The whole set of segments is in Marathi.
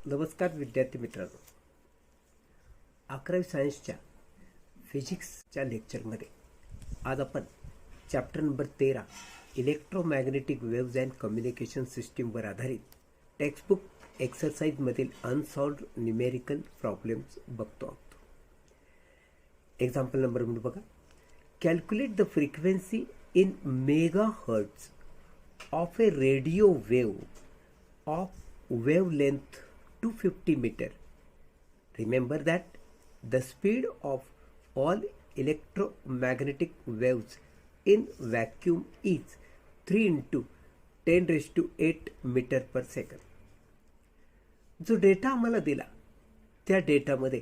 नमस्कार विद्यार्थी मित्रांनो, 11वी सायन्सच्या फिजिक्सच्या लेक्चरमध्ये आज आपण chapter number 13 electromagnetic waves and communication सिस्टीमवर आधारित टेक्स्टबुक एक्सरसाइजमधील अनसॉल्व्ड न्यूमेरिकल प्रॉब्लेम्स बघतो आहोत. एक्झाम्पल नंबर 1 बघा. Calculate the frequency in megahertz of A radio wave of wavelength 250 meter. Remember that the speed of all electromagnetic waves in vacuum is 3 into 10 raised to 8 meter per second. जो डेटा आम्हाला दिला त्या डेटामध्ये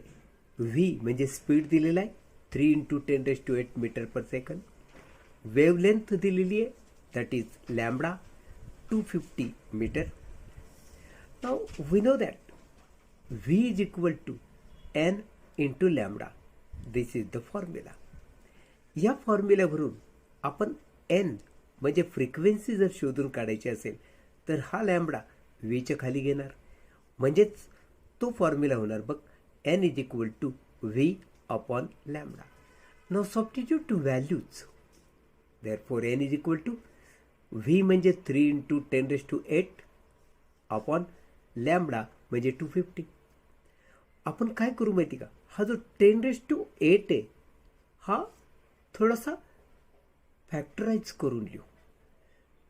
v म्हणजे स्पीड दिलेला आहे 3 into 10 raised to 8 meter per second. Wavelength दिलेली आहे that is lambda 250 meter. Now we know that V is equal to n into lambda. This is the formula. या फॉर्म्युल्यावरून आपण n म्हणजे फ्रिक्वेन्सी जर शोधून काढायची असेल तर हा लॅम्बडा व्हीच्या खाली घेणार, म्हणजेच तो फॉर्म्युला होणार बघ n is equal to V upon lambda. Now substitute to values. Therefore n is equal to v म्हणजे 3 into 10 raised to 8 upon lambda म्हणजे 250. आपण काय करू माहिती का, हा जो 10 raised to 8 आहे हा थोडासा फॅक्टराइज करून लिहू.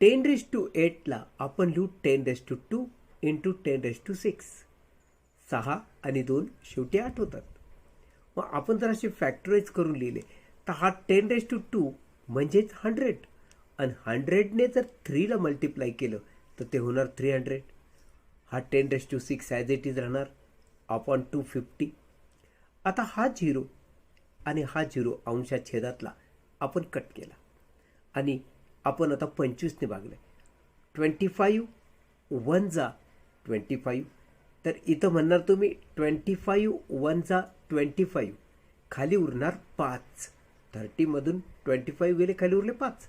10 raised to 8 ला आपण लिहू 10 raised to 2 into 10 raised to 6. 6 आणि 2 शेवटी 8 होतात. मग आपण जर असे फॅक्टराइज करून लिहिले तर हा 10 raised to 2 म्हणजेच 100 आणि 100ने जर 3 ला मल्टिप्लाय केलं तर ते होणार 300. हा 10 raised to 6 as it is राहणार अपॉन 250. आता हा 0 आणि हा 0 अंशा छेदातला आपण कट केला आणि आपण आता 25ने भागले. 25 1 जा 25. तर इथं म्हणणार तुम्ही 25 1 जा 25, खाली उरणार 5. 30 मधून 25 गेले, खाली उरले 5.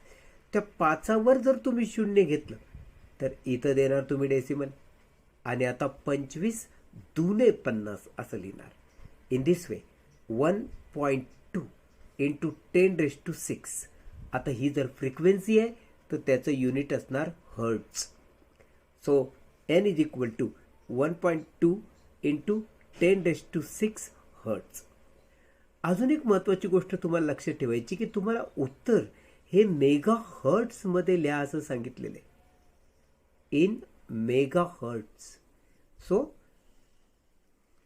त्या 5वर जर तुम्ही 0 घेतलं तर इथं देणार तुम्ही डेसिमल आणि आता 25 दुने 50 असं लिहिणार. In this way 1.2 into 10 raised to 6. आता ही जर फ्रिक्वेन्सी आहे तर त्याचं युनिट असणार hertz. So n is equal to 1.2 into 10 raised to 6 hertz. अजून एक महत्त्वाची गोष्ट तुम्हाला लक्षात ठेवायची की तुम्हाला उत्तर हे मेगा हर्ट्जमध्ये लिहा असं सांगितलेलं आहे. In megahertz. So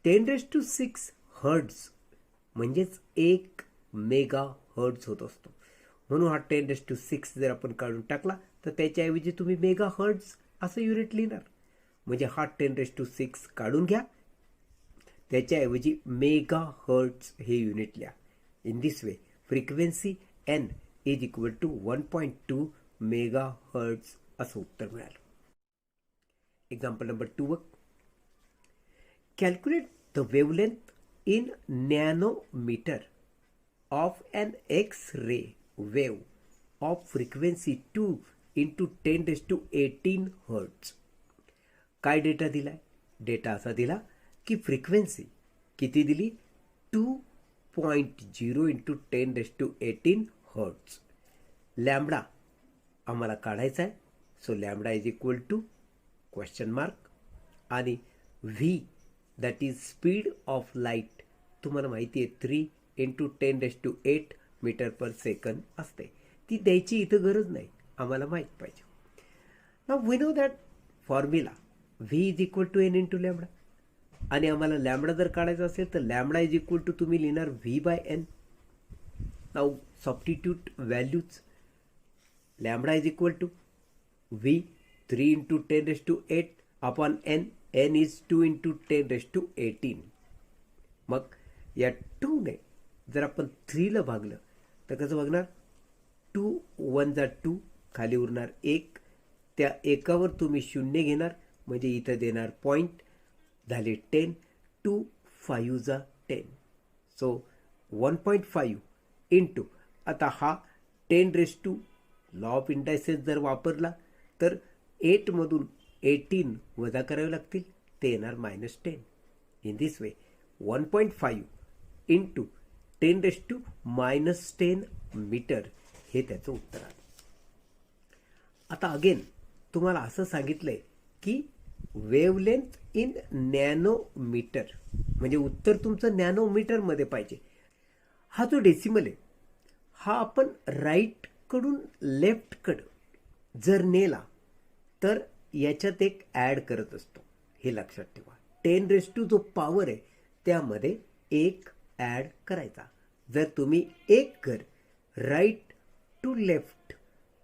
10 raised to 6 hertz म्हणजेच 1 मेगा हर्ट्ज होत असतो. म्हणून हा 10 raised to 6 जर आपण काढून टाकला तर त्याच्याऐवजी तुम्ही मेगा हर्ट्ज असं युनिट लिहिणार. म्हणजे हा 10 raised to 6 काढून घ्या, त्याच्याऐवजी मेगा हर्ट्ज हे युनिट लिहा. In this way frequency n is equal to 1.2 megahertz असं उत्तर मिळालं. Example number 2 calculate the wavelength in nanometre of an X-ray wave of frequency 2 into 10 raised to 18 hertz. काय डेटा दिलाय? डेटा असा दिला की फ्रिक्वेन्सी किती दिली 2.0 into 10 raised to 18 hertz. Lambda आम्हाला काढायचा आहे. So lambda is equal to question mark आणि V that is speed of light तुम्हाला माहिती आहे 3 into 10 raised to 8 metre per second असते. ती द्यायची इथं गरज नाही, आम्हाला माहीत पाहिजे. Now we know that formula V is equal to N into lambda आणि आम्हाला लॅम्बडा जर काढायचा असेल तर लॅम्बडा इज इक्वल टू तुम्ही लिहिणार v by n. Now substitute values. Lambda is equal to v 3 into 10 raised to 8 upon n. n is 2 into 10 raised to 18. मग या 2 ने जर आपण 3 ला भागलं तर कसं भागणार 2 1 जा 2, खाली उरणार 1. त्या एकावर तुम्ही 0 घेणार म्हणजे इथं देणार पॉईंट, झाले 10. 2 5 जा 10. सो 1.5 इंटू आता हा 10 raised to law of indices जर वापरला तर 8 मधून 18 वजा करावे लागतील. ते येणार -10. In this way 1.5 into 10⁻⁻10 metre हे त्याचं उत्तर आहे. आता अगेन तुम्हाला असं सांगितलंय की वेवलेंथ इन नॅनोमीटर, म्हणजे उत्तर तुमचं नॅनोमीटरमध्ये पाहिजे. हा जो डेसिमल आहे हा आपण राईटकडून लेफ्टकडं जर नेला तर याच्यात एक ॲड करत असतो, हे लक्षात ठेवा. 10⁻⁴ जो पॉवर आहे त्यामध्ये एक ॲड करायचा. जर तुम्ही एक घर राईट टू लेफ्ट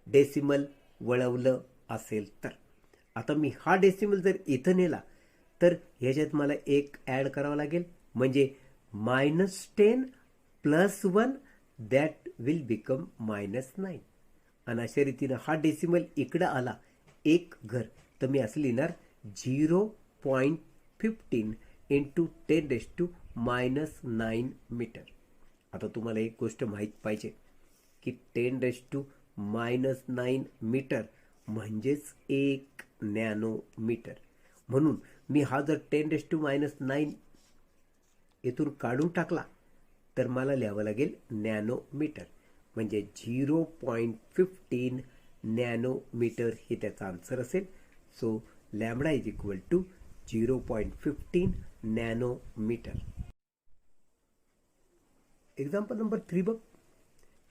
डेसिमल वळवलं असेल तर. आता मी हा डेसिमल जर इथं नेला तर ह्याच्यात मला एक ॲड करावं लागेल, म्हणजे -10 + 1 दॅट विल बिकम -9. आणि अशा रीतीनं हा डेसिमल इकडं आला एक घर तर मी असं लिहिणार 0.15 इंटू 10⁻⁹ मीटर. आता तुम्हाला एक गोष्ट माहीत पाहिजे की 10⁻⁹ मीटर म्हणजेच 1 नॅनोमीटर. म्हणून मी हा जर 10⁻⁹ इथून काढून टाकला तर मला लिहावं लागेल नॅनोमीटर, म्हणजे 0.15 नॅनोमीटर हे त्याचा आन्सर असेल. So lambda is equal to 0.15 nanometre. Example number 3 बघ.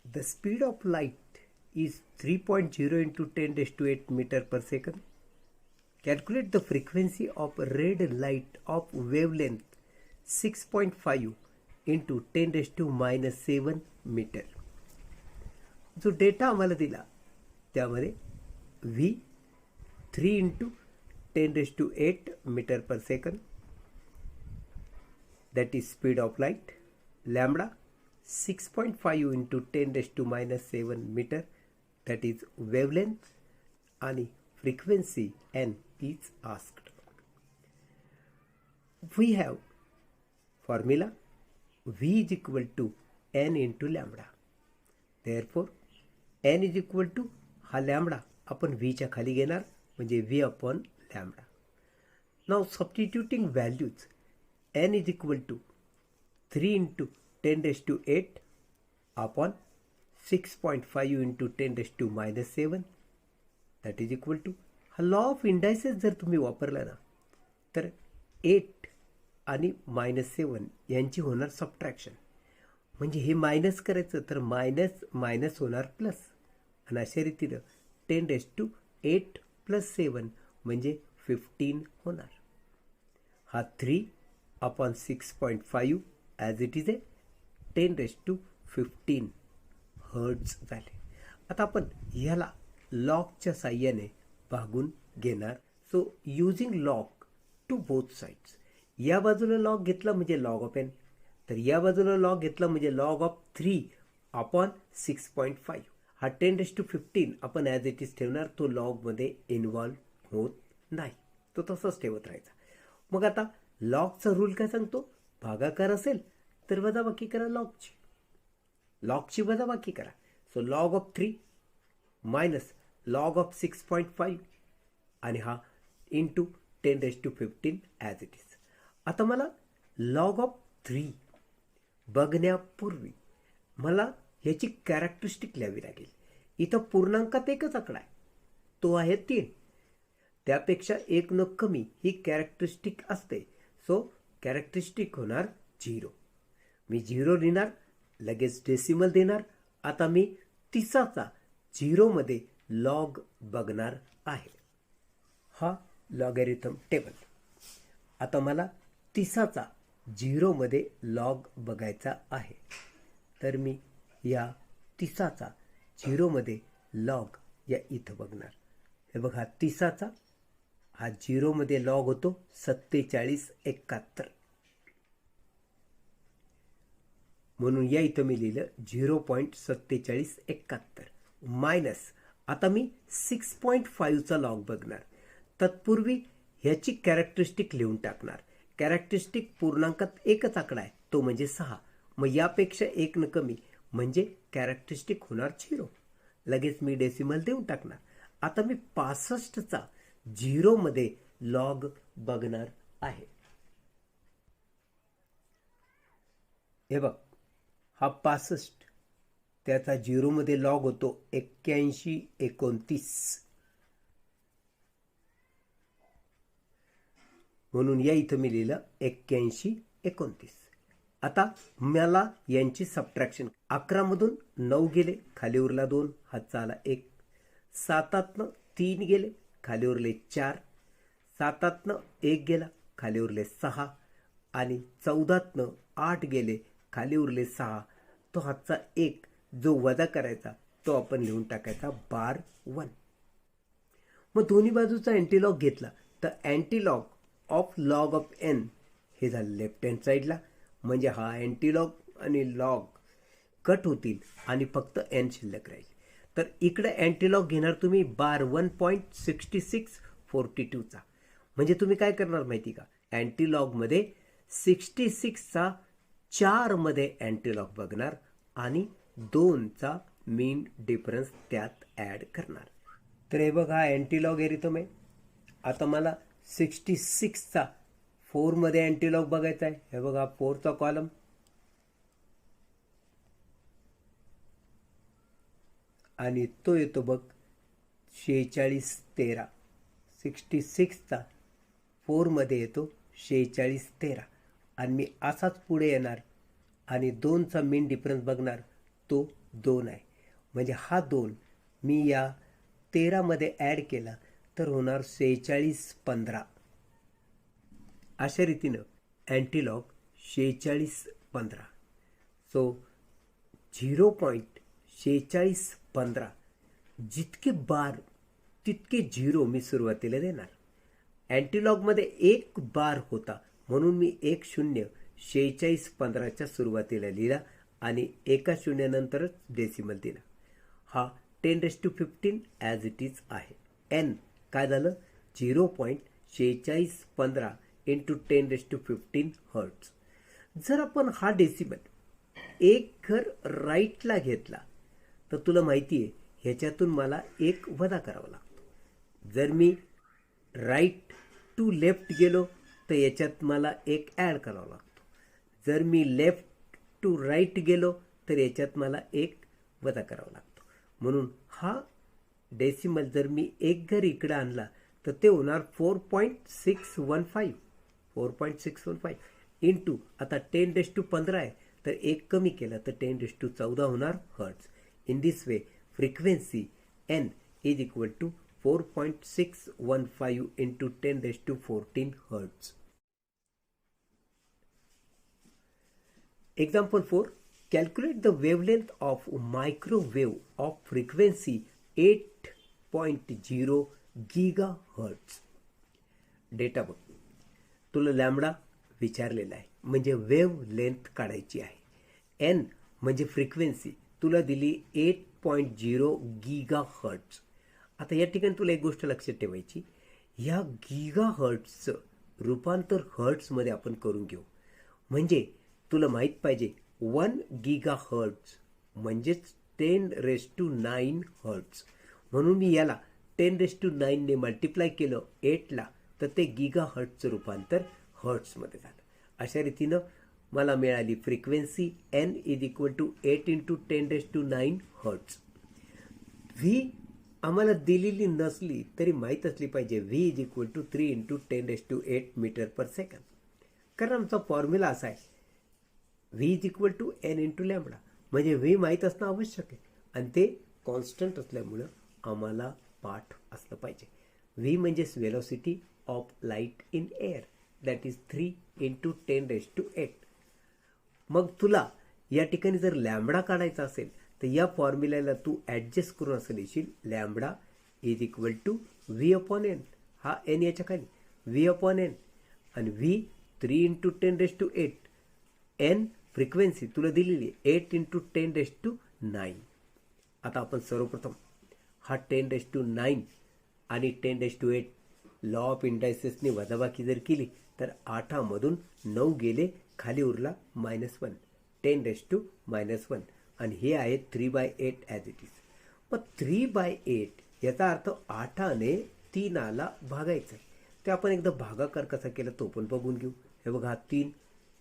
The speed of light is 3.0 into 10⁸ meter per second. Calculate the frequency of red light of wavelength 6.5 into 10⁻⁷ meter. जो डेटा आम्हाला दिला त्यामध्ये V 3 into 10⁸ meter per second, that is speed of light. Lambda 6.5 into 10⁻⁷ meter, that is wavelength, and frequency n is asked. We have formula V is equal to n into lambda. Therefore n is equal to हा लॅम्बडा आपण V च्या खाली घेणार, म्हणजे V upon lambda. Now substituting values, n is equal to 3 into 10⁸ upon 6.5 into 10⁻⁷, that is equal to, हा लॉ ऑफ इंडायसेस जर तुम्ही वापरला ना तर 8 आणि -7 यांची होणार सबट्रॅक्शन, म्हणजे हे मायनस करायचं तर मायनस मायनस होणार प्लस, आणि अशा रीतीनं 10⁸ + 7 म्हणजे 15 होणार. हा 3 upon 6.5 as it is 10⁻15 hertz झाले. आता आपण ह्याला लॉगच्या साह्याने भागून घेणार. So using log to both sides, या बाजूला लॉग घेतला म्हणजे लॉग ऑफ n, तर या बाजूला लॉग घेतला म्हणजे लॉग ऑफ 3 upon 6.5. हा 10⁻15 आपण ॲज इट इज ठेवणार, तो लॉगमध्ये इन्व्हॉल्व होत नाही, तो तसंच ठेवत राहायचा. मग आता लॉगचा रूल काय सांगतो, भागाकार असेल तर वजाबाकी करा लॉगची वजाबाकी करा. So log of 3 minus log of 6.5 आणि हा इंटू 10⁻15 ॲज इट इज. आता मला लॉग ऑफ 3 बघण्यापूर्वी मला ह्याची कॅरेक्टरिस्टिक लिहावी लागेल. इथं पूर्णांकात एकच आकडा आहे, तो आहे 3. त्यापेक्षा 1 न कमी ही कॅरेक्टरिस्टिक असते. सो कॅरेक्टरिस्टिक होणार 0. मी 0 लिहिणार, लगेच डेसिमल देणार. आता मी 30चा 0मध्ये लॉग बघणार आहे. हा लॉगॅरिथम टेबल. आता मला 30चा 0मध्ये लॉग बघायचा आहे, तर मी या 30चा 0मध्ये लॉग या इथं बघणार. हे बघा 30चा हा 0मध्ये लॉग होतो 4771, म्हणून या इथं मी लिहिलं 0.4771 मायनस. आता मी 6.5चा लॉग बघणार, तत्पूर्वी ह्याची कॅरेक्टरिस्टिक लिहून टाकणार. कॅरेक्टरिस्टिक पूर्णांकात एकच आकडा आहे, तो म्हणजे 6. मग यापेक्षा 1 न कमी म्हणजे कॅरेक्टरिस्टिक होणार 0. लगेच मी डेसिमल देऊन टाकणार. आता मी 65चा 0मध्ये लॉग बघणार आहे. हे बघ, हा 65 त्याचा 0 मध्ये लॉग होतो 8129, म्हणून या इथं मी लिहिलं 8129. आता मला यांची सबट्रॅक्शन, 11 मधून 9 गेले, खाली उरला 2, हातचा आला 1. 7 3 गेले, खाली उरले 4. 7 1 गेला, खाली उरले 6. आणि 14 8 गेले, खाली उरले 6. तो हातचा 1 जो वजा करायचा तो आपण लिहून टाकायचा बार 1. मग दोन्ही बाजूचा अँटीलॉग घेतला तर अँटीलॉग ऑफ लॉग ऑफ एन हे झालं लेफ्ट हँड साईडला, म्हणजे हा अँटीलॉग आणि लॉग कट होतील आणि फक्त एन शिल्लक राहील. तर इकडे अँटीलॉग घेणार तुम्ही बार 1.6642चा. म्हणजे तुम्ही काय करणार माहिती का, अँटीलॉगमध्ये 66चा 4 मध्ये अँटीलॉग बघणार आणि 2चा मीन डिफरन्स त्यात ॲड करणार. तर हे बघा अँटीलॉग एरिथमे. आता मला 66चा 4 मध्ये अँटीलॉग बघायचा आहे. हे बघा 4चा कॉलम, आणि तो येतो बघ 4613. 66चा 4 मध्ये येतो 4613, आणि मी असाच पुढे येणार आणि 2चा मीन डिफरन्स बघणार, तो 2 आहे. म्हणजे हा 2 मी या 13 मध्ये ॲड केला तर होणार 4615. अशा रीतीनं अँटीलॉग 4615. सो 0.4615 जितके बार तितके 0 मी सुरुवातीला देणार. अँटीलॉगमध्ये 1 बार होता म्हणून मी 1 0 4615च्या सुरुवातीला लिहिला आणि एका शून्यानंतरच डेसिमल दिला. हा 10⁻15 ॲज इट इज आहे. एन काय झालं, 0.4615 इंटू 10⁻15 हर्ट्स. जर आपण हा डेसिमल एक घर राईटला घेतला तर तुला माहिती आहे ह्याच्यातून मला एक वजा करावा लागतो. जर मी राईट टू लेफ्ट गेलो तर याच्यात मला एक ॲड करावा लागतो. जर मी लेफ्ट टू राईट गेलो तर याच्यात मला एक वजा करावा लागतो. म्हणून हा डेसिमल जर मी एक घर इकडे आणला तर ते होणार 4.615. 4.615 इंटू आता 10⁻15 आहे तर एक कमी केला तर 10⁻14 होणार hertz. In this way frequency n is equal to 4.615 into 10⁻14 hertz. Example 4. Calculate the wavelength of microwave of frequency 8.0 gigahertz. Data बघ, तुला लॅम्बडा विचारलेला आहे म्हणजे वेव्ह लेंथ काढायची आहे. एन म्हणजे फ्रिक्वेन्सी तुला दिली 8.0 गिगाहर्ट्ज. आता या ठिकाणी तुला एक गोष्ट लक्षात ठेवायची, ह्या गिगाहर्ट्जचं रूपांतर हर्ट्जमध्ये आपण करून घेऊ. म्हणजे तुला माहीत पाहिजे 1 गिगाहर्ट्ज म्हणजेच 10⁻9 हर्ट्ज. म्हणून मी याला 10⁻9 ने मल्टिप्लाय केलं 8ला तर ते गिगाहर्ट्जचं रूपांतर हर्ट्जमध्ये झालं. अशा रीतीनं मला मिळाली frequency n is equal to 8 into 10⁻9 hertz. V आम्हाला दिलेली नसली तरी माहीत असली पाहिजे v is equal to 3 into 10⁸ metre per second. कारण आमचा फॉर्म्युला असा आहे v is equal to N into lambda, म्हणजे व्ही माहीत असणं आवश्यक आहे आणि ते कॉन्स्टंट असल्यामुळं आम्हाला पाठ असलं पाहिजे. व्ही म्हणजेच velocity of light in air, that is 3 into 10⁸. मग तुला या ठिकाणी जर लॅम्बडा काढायचा असेल तर या फॉर्म्युल्याला तू ॲडजस्ट करून असं लिहिशील lambda is equal to V upon N. हा एन याच्या खाली व्ही अपॉन एन आणि व्ही 3 इंटू 10⁸. एन फ्रिक्वेन्सी तुला दिलेली 8 इंटू 10⁹. आता आपण सर्वप्रथम हा 10⁹ आणि 10⁸ लॉ ऑफ इंडायसेसने वजाबाकी जर केली तर 8मधून 9 गेले, खाली उरला -1, 10⁻⁻1 आणि हे आहे 3/8 ॲज इट इज. मग 3/8 याचा अर्थ 8ने 3ला भागायचं आहे. ते आपण एकदा भागाकार कसा केला तो पण बघून घेऊ. हे बघा, 3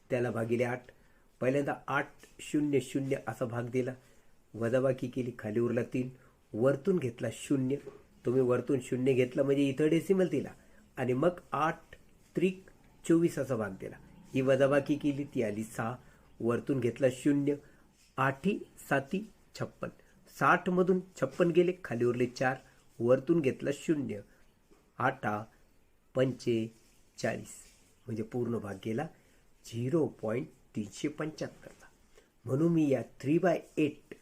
त्याला भागिले 8. पहिल्यांदा 8 0 0 असा भाग दिला, वजाबाकी केली, खाली उरला 3, वरतून घेतला 0. तुम्ही वरतून 0 घेतला म्हणजे इथं डेसिमल दिला, आणि मग 8 त्रिक 24 असा भाग दिला. ही वजाबाकी केली, ती आली 6, वरतून घेतला 0, 8 7 56. 60 मधून 56 गेले, खाली उरले 4, वरतून घेतला 0, 8 45, म्हणजे पूर्ण भाग गेला 0.375. म्हणून मी या 3/8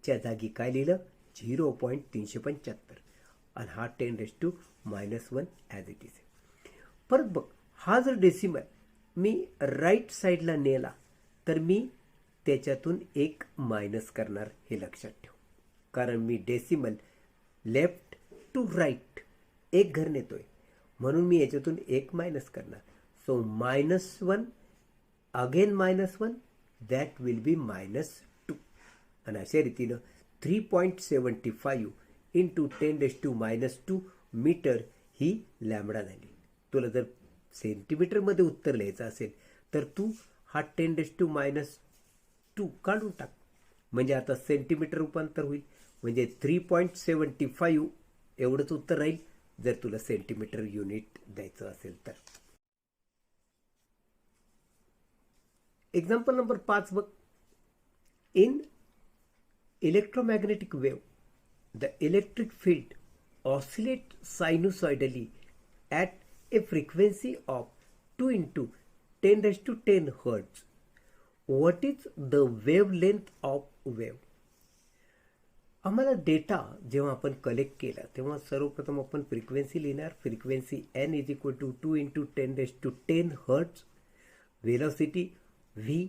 च्या जागी काय लिहिलं, 0.375, आणि हा 10⁻⁻1 ॲज इट इज. परत बघ, हा जर डेसिमल मी राईट साईडला नेला तर मी त्याच्यातून एक मायनस करणार, हे लक्षात ठेव. कारण मी डेसिमल लेफ्ट टू राईट एक घर नेतोय, म्हणून मी याच्यातून एक मायनस करणार. So -1 again -1, that will be -2. आणि अशा रीतीनं 3.75 इंटू 10⁻² मीटर ही लॅम्बडा झाली. तुला जर सेंटीमीटरमध्ये उत्तर लिहायचं असेल तर तू हा 10⁻² काढून टाक, म्हणजे आता सेंटीमीटर रूपांतर होईल. म्हणजे 3.75 एवढंच उत्तर राहील जर तुला सेंटीमीटर युनिट द्यायचं असेल तर. एक्झाम्पल नंबर 5 बघ. In electromagnetic wave the electric field oscillate sinusoidally at a frequency of 2 × 10⁻10 Hz. What is the wavelength of wave? आम्हाला डेटा जेव्हा आपण कलेक्ट केला तेव्हा सर्वप्रथम आपण फ्रिक्वेन्सी लिहिणार. Frequency n = 2 × 10⁻10 Hz. Velocity v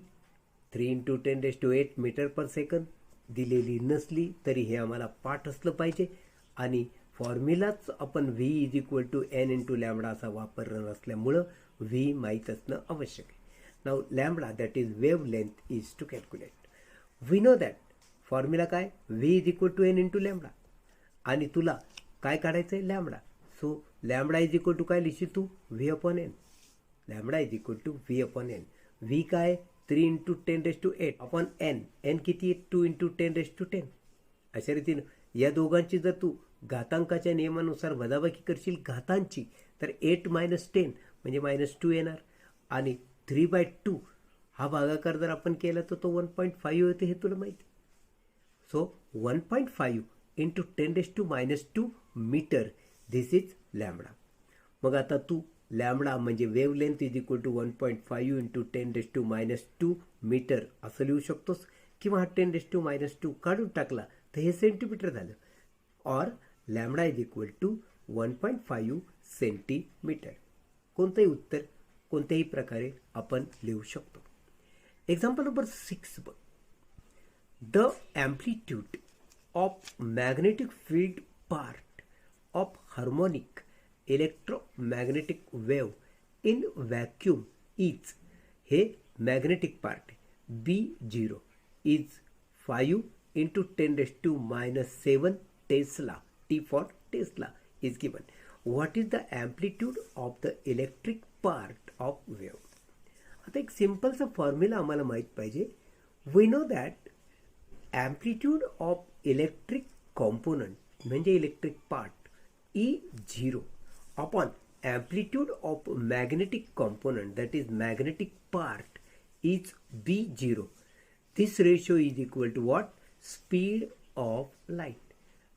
3 × 10⁸ metre per second. दिलेली नसली तरी हे आम्हाला पाठ असलं पाहिजे, आणि फॉर्म्युलाच आपण v = n × लॅम्बडा असा वापरणार असल्यामुळं v माहीत असणं आवश्यक आहे. Now lambda that is wavelength is to calculate. We know that formula काय, v = n × लॅम्बडा, आणि तुला काय काढायचं आहे, लॅम्बडा. सो लॅम्बडा = काय लिहिशील तू, v/n. Lambda = v/n. v काय, 3 × 10⁸ अपॉन n. n किती आहे, 2 × 10⁻10. अशा रीतीनं या दोघांची जर तू घातांकाच्या नियमानुसार वजाबाकी करशील घातांची, तर 8 - 10 म्हणजे -2 येणार, आणि 3/2 हा भागाकार जर आपण केला तर तो 1.5 होते, हे तुला माहिती. So 1.5 × 10⁻² metre, this is lambda. मग आता तू लॅम्बडा म्हणजे वेव्ह लेंथ = 1.5 × 10⁻² मीटर असं लिहू शकतोस, किंवा हा 10⁻² काढून टाकला तर हे सेंटीमीटर झालं. और लॅम्बडा = 1.5 सेंटीमीटर. कोणतंही उत्तर कोणत्याही प्रकारे आपण लिहू शकतो. एक्झाम्पल नंबर 6 बघ. The amplitude of magnetic field part of harmonic electromagnetic wave in vacuum is, हे magnetic part B0 is 5 × 10⁻7 Tesla. T for Tesla is given. What is the amplitude of the electric part of wave? आता एक सिंपलचा फॉर्म्युला आम्हाला माहीत पाहिजे. We know that amplitude of electric component म्हणजे electric part E0 upon amplitude of magnetic component, that is magnetic part, is B0. This ratio is equal to what? Speed of light.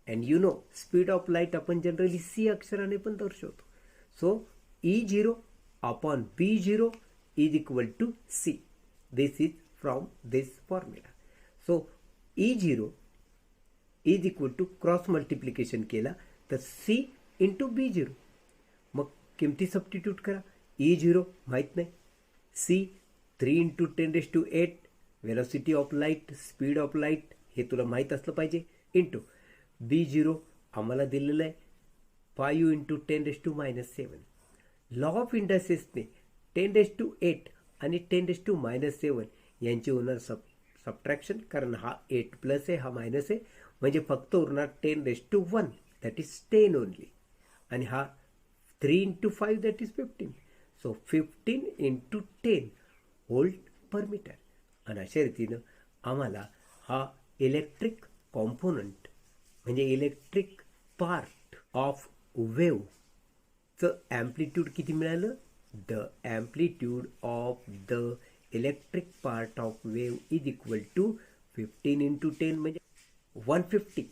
And you know speed of light आपण जनरली c अक्षराने पण दर्शवतो. So E0 upon B0 is equal to c. This is from this formula. So E0 is equal to cross multiplication केला तर c × B0. मग किमती सबस्टिट्यूट करा. E0 माहीत नाही, c 3 × 10⁸, velocity of light, speed of light हे तुला माहीत असलं पाहिजे, इंटू B0 आम्हाला दिलेलं आहे 5 × 10⁻7. लॉ ऑफ इंडसेसने 10⁸ आणि 10⁻7 यांची होणार सबट्रॅक्शन, कारण हा 8+ आहे, हा मायनस आहे, म्हणजे फक्त उरणार 10⁻1, दॅट इज 10 ओनली, आणि हा 3 into 5 that is 15. So 15 into 10 volt per metre. आणि अशा रीतीनं आम्हाला हा इलेक्ट्रिक कॉम्पोनंट म्हणजे इलेक्ट्रिक पार्ट ऑफ वेव्हचं ॲम्प्लिट्यूड किती मिळालं. The amplitude of the electric part of wave is equal to 15 into 10 म्हणजे 150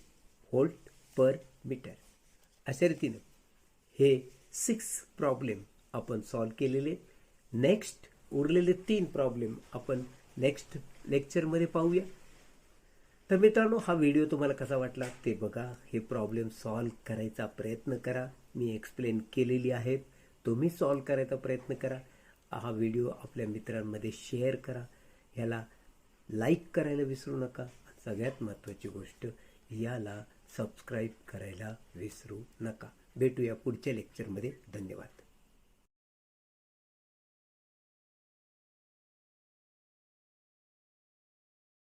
व्होल्ट पर मीटर. अशा रीतीनं हे 6 प्रॉब्लेम आपण सॉल्व केलेले. नेक्स्ट उरलेले 3 प्रॉब्लेम आपण नेक्स्ट लेक्चरमध्ये पाहूया. तर मित्रांनो, हा व्हिडिओ तुम्हाला कसा वाटला ते बघा. हे प्रॉब्लेम सॉल्व करायचा प्रयत्न करा. मी एक्सप्लेन केलेली आहेत, तुम्ही सॉल्व करायचा प्रयत्न करा. हा व्हिडिओ आपल्या मित्रांमध्ये शेअर करा. ह्याला लाईक करायला विसरू नका. सगळ्यात महत्त्वाची गोष्ट, याला सबस्क्राईब करायला विसरू नका. भेटूया पुढच्या लेक्चरमध्ये. धन्यवाद.